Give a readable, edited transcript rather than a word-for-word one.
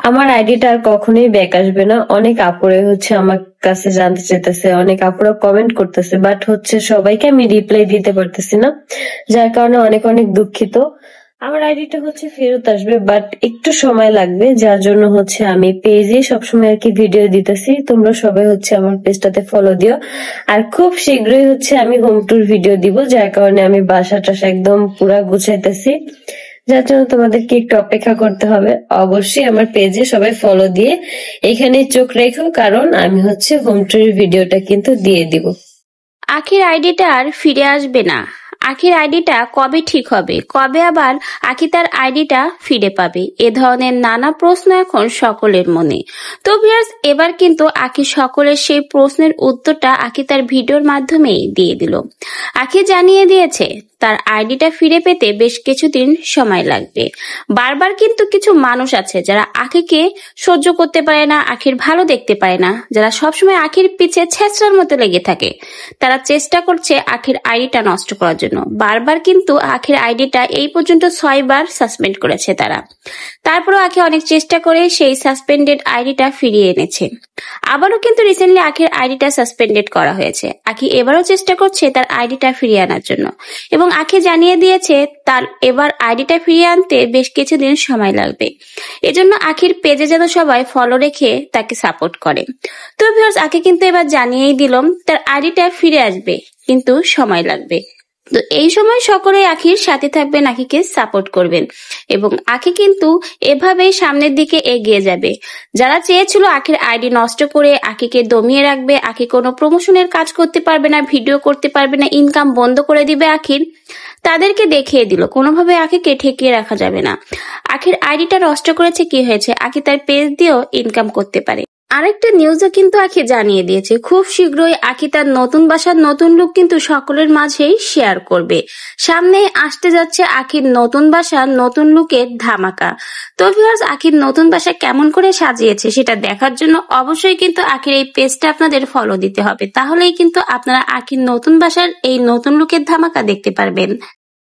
আমার আইডিটা আর কখনোই ব্যাক আসবে না। অনেক আপুরে আমার কাছে জানতে চাইতেছে, অনেক আপুরা কমেন্ট করতেছে, বাট সবাইকে আমি রিপ্লাই দিতে পারতেছি না, যার কারণে অনেক অনেক দুঃখিত। আমার আইডিটা ফেরত আসবে, বাট একটু সময় লাগবে, যার জন্য আমি পেজে সবসময় আর কি ভিডিও দিতেছি। তোমরা সবাই আমার পেজটাতে ফলো দিও। আর খুব শীঘ্রই আমি হোম ট্যুর ভিডিও দিব, যার কারণে আমি বাসা টাসা একদম পুরা গুছাইতেছি, যার জন্য তোমাদেরকে একটু অপেক্ষা করতে হবে। অবশ্যই আমার পেজে সবাই ফলো দিয়ে এখানে চোখ রেখো, কারণ আমি হোম ট্যুরের ভিডিওটা কিন্তু দিয়ে দিব। আখির আইডিটা আর ফিরে আসবে না। আখির আইডিটা কবে ঠিক হবে, কবে আবার আখি তার আইডিটা ফিরে পাবে, এ ধরনের নানা প্রশ্ন এখন সকলের মনে। তো ভিউয়ার্স, এবার কিন্তু আখি সকলের সেই প্রশ্নের উত্তরটা আখি তার ভিডিওর মাধ্যমেই দিয়ে দিল। আখি জানিয়ে দিয়েছে তার আইডিটা ফিরে পেতে বেশ কিছুদিন সময় লাগবে। বারবার কিন্তু কিছু মানুষ আছে যারা আখিকে সহ্য করতে পারে না, আখির ভালো দেখতে পারে না, যারা সবসময় আখির পিছে ছেঁচড়ার মতো লেগে থাকে। তারা চেষ্টা করছে আখির আইডিটা নষ্ট করার জন্য। বারবার কিন্তু আখির আইডিটা এই পর্যন্ত 6 বার সাসপেন্ড করেছে তারা। তারপরেও আখি অনেক চেষ্টা করে সেই সাসপেন্ডেড আইডিটা ফিরিয়ে এনেছে। আবারও কিন্তু রিসেন্টলি আখির আইডিটা সাসপেন্ডেড করা হয়েছে। আখি এবারও চেষ্টা করছে তার আইডিটা ফিরিয়ে আনার জন্য, এবং আখি জানিয়ে দিয়েছে তার এবার আইডিটা ফিরিয়ে আনতে বেশ কিছুদিন সময় লাগবে। এজন্য আখির পেজে যেন সবাই ফলো রেখে তাকে সাপোর্ট করে। তো ভিউয়ার্স, আখি কিন্তু এবার জানিয়েই দিলাম তার আইডিটা ফিরে আসবে, কিন্তু সময় লাগবে। তো এই সময় সকলে আখির সাথে থাকবেন, আখিকে সাপোর্ট করবেন, এবং আখি কিন্তু এভাবেই সামনের দিকে এগিয়ে যাবে। যারা চেয়েছিল আখির আইডি নষ্ট করে আখিকে দমিয়ে রাখবে, আখি কোনো প্রমোশনের কাজ করতে পারবে না, ভিডিও করতে পারবে না, ইনকাম বন্ধ করে দিবে আখির, তাদেরকে দেখিয়ে দিল কোনোভাবে আখিকে ঠেকিয়ে রাখা যাবে না। আখির আইডিটা নষ্ট করেছে, কি হয়েছে, আখি তার পেজ দিয়েও ইনকাম করতে পারে। আরেকটা নিউজও কিন্তু আখি জানিয়ে দিয়েছে খুব শীঘ্রই আখি তার নতুন বাসার নতুন লুক কিন্তু সকলের মাঝেই শেয়ার করবে। সামনে আসতে যাচ্ছে আখির নতুন বাসার নতুন লুকের ধামাকা। তো ভিউয়ার্স, আখির নতুন বাসা কেমন করে সাজিয়েছে সেটা দেখার জন্য অবশ্যই কিন্তু আখির এই পেজটা আপনাদের ফলো দিতে হবে, তাহলেই কিন্তু আপনারা আখির নতুন বাসার এই নতুন লুকের ধামাকা দেখতে পারবেন।